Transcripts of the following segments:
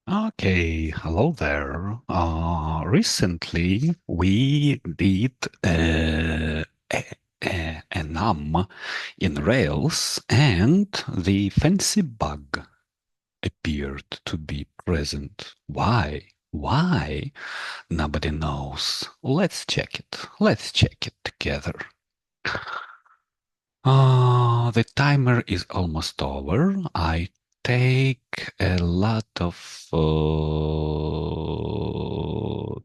Okay, hello there. Recently we did a num in Rails, and the fancy bug appeared to be present. Why? Why? Nobody knows. Let's check it. Let's check it together. The timer is almost over. I take a lot of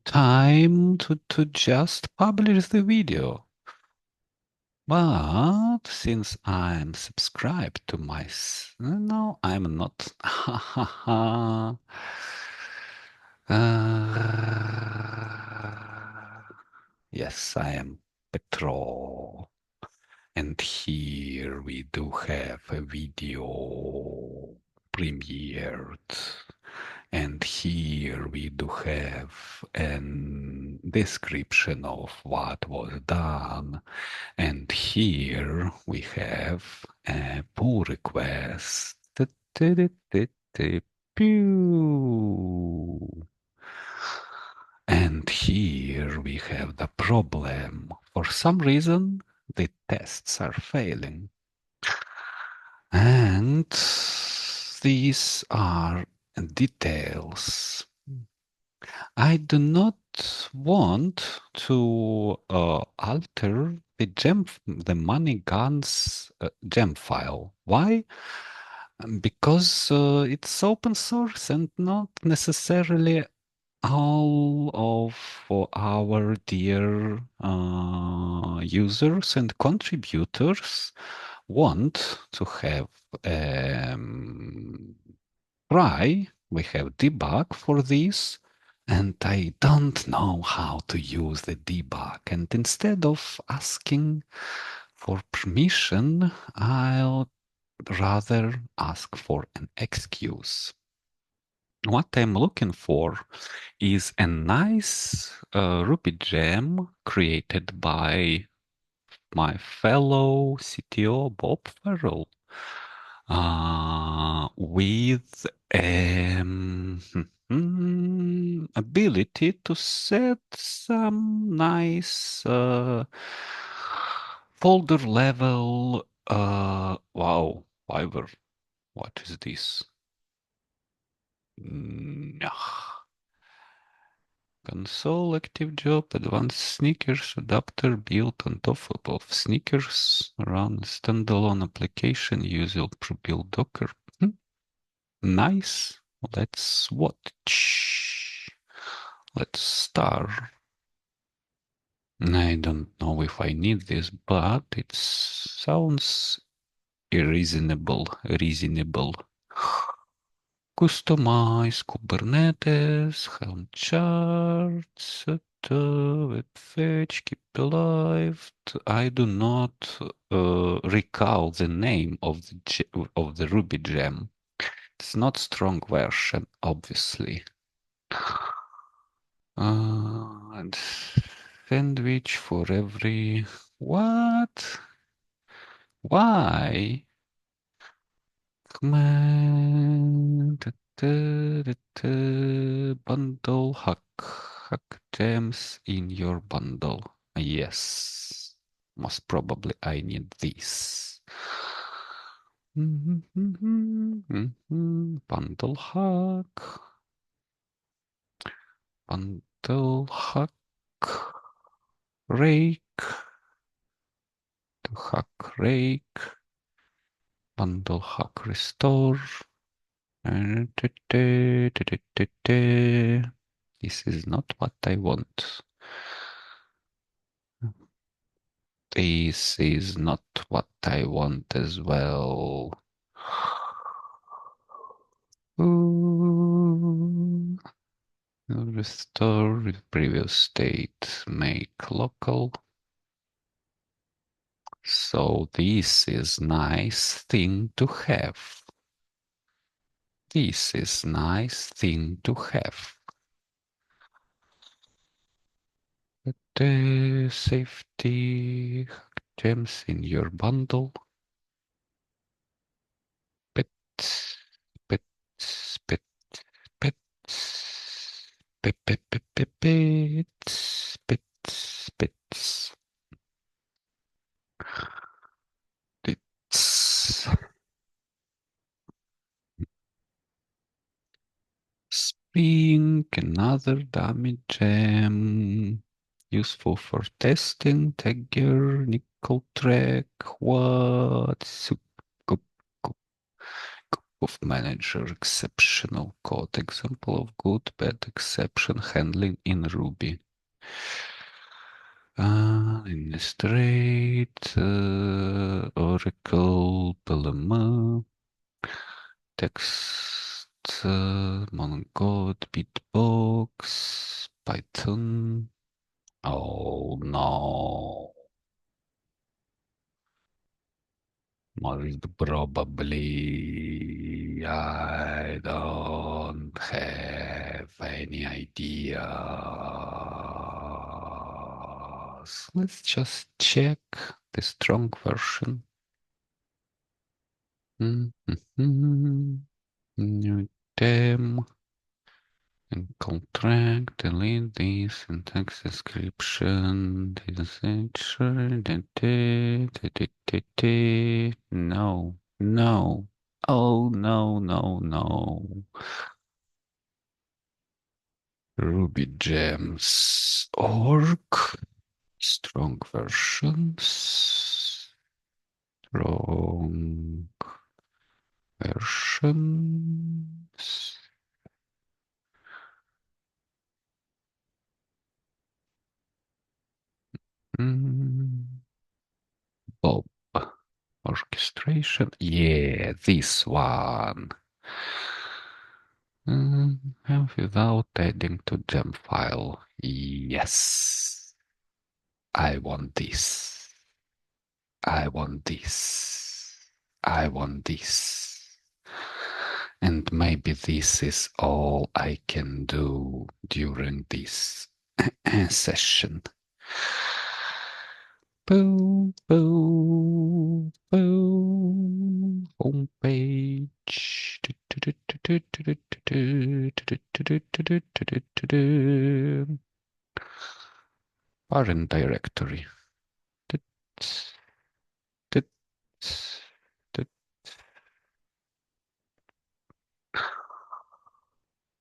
time to just publish the video. But since I'm subscribed to my... No, I'm not. Ha ha ha. Yes, I am Petro. And here we do have a video premiered. And here we do have an description of what was done. And here we have a pull request. Pew. And here we have the problem. For some reason, the tests are failing. And these are details. I do not want to alter the moneygun's gem file. Why? Because it's open source and not necessarily all of our dear users and contributors want to have try. We have debug for this, and I don't know how to use the debug. And instead of asking for permission, I'll rather ask for an excuse. What I'm looking for is a nice Ruby gem created by my fellow CTO Bob Farrell with ability to set some nice folder level. Wow, Fiverr. What is this? Console, active job, advanced sneakers, adapter built on top of sneakers, run standalone application, usual pre-built Docker. Nice. Let's watch. Let's start. I don't know if I need this, but it sounds reasonable. Customize Kubernetes, Helm charts, web fetch, keep alive. I do not recall the name of the Ruby gem. It's not strong version, obviously. And sandwich for every... What? Why? Command bundle hack gems in your bundle. Yes, most probably I need this. Bundle hack, rake, to hack rake, bundle hack restore. This is not what I want. This is not what I want as well. Ooh. Restore previous state, make local. So this is nice thing to have. This is nice thing to have. The safety gems in your bundle. Pet, pet, pet, pet. Bits, bits, bits, bits. Spring, another dummy gem. Useful for testing. Tagger, nickel track. What? Scoop of manager. Exceptional code. Example of good, bad exception handling in Ruby. Illustrate, Oracle, PLM, text, mongo, Bitbox, Python. Oh no, most probably I don't have any idea. Let's just check the strong version. New term and contract, delete this syntax description, no, no, oh no, no, no. Ruby gems org, strong versions, strong versions. Bob orchestration. Yeah, this one. And without adding to gem file. Yes. I want this. I want this. I want this. And maybe this is all I can do during this session. Boo, boo, boo. Homepage. Parent directory.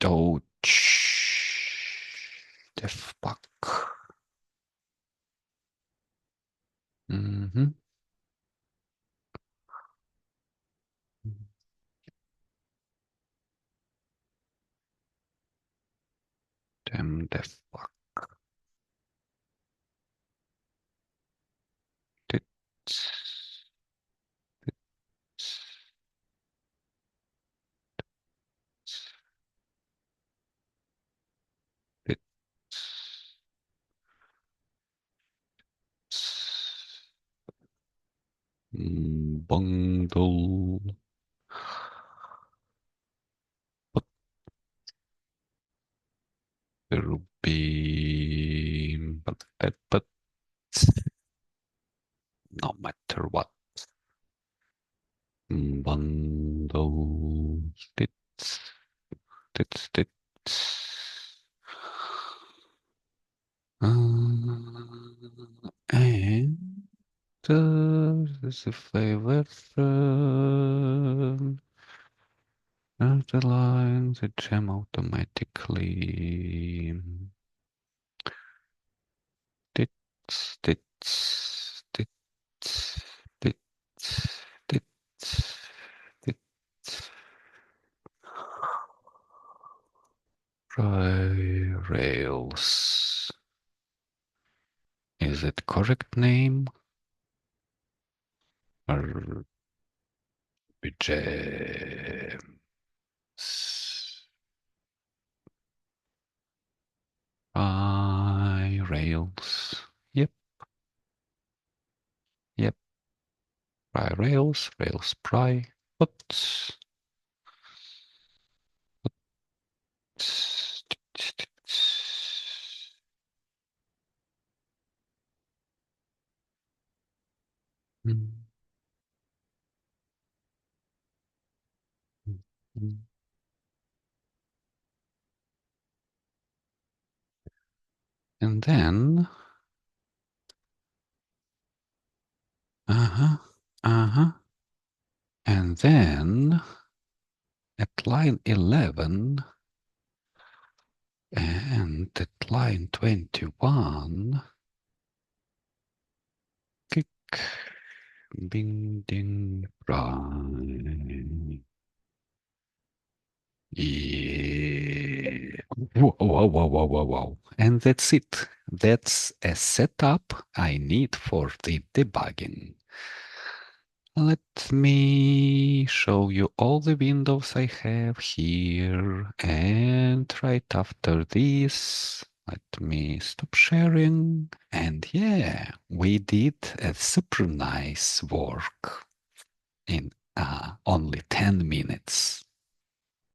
Doge. Devbug. Mhm. Dem devbug. Tits. Tits. Bundle. But there will be. But no matter what. Bundle. Tits. Tits. Tits. And there's a favorite the line, the gem automatically. Tits, tits, tits, tits, tits, tits. Rails. Is it correct name? Or gems? Rails. Yep, yep. Rails, Rails Pry. Oops. then uh-huh, uh-huh, and then at line 11 and at line 21, kick, bing, ding, right. Yeah. Whoa, whoa, whoa, whoa, whoa, whoa. And that's it. That's a setup I need for the debugging. Let me show you all the windows I have here. And right after this, let me stop sharing. And yeah, we did a super nice work in only 10 minutes.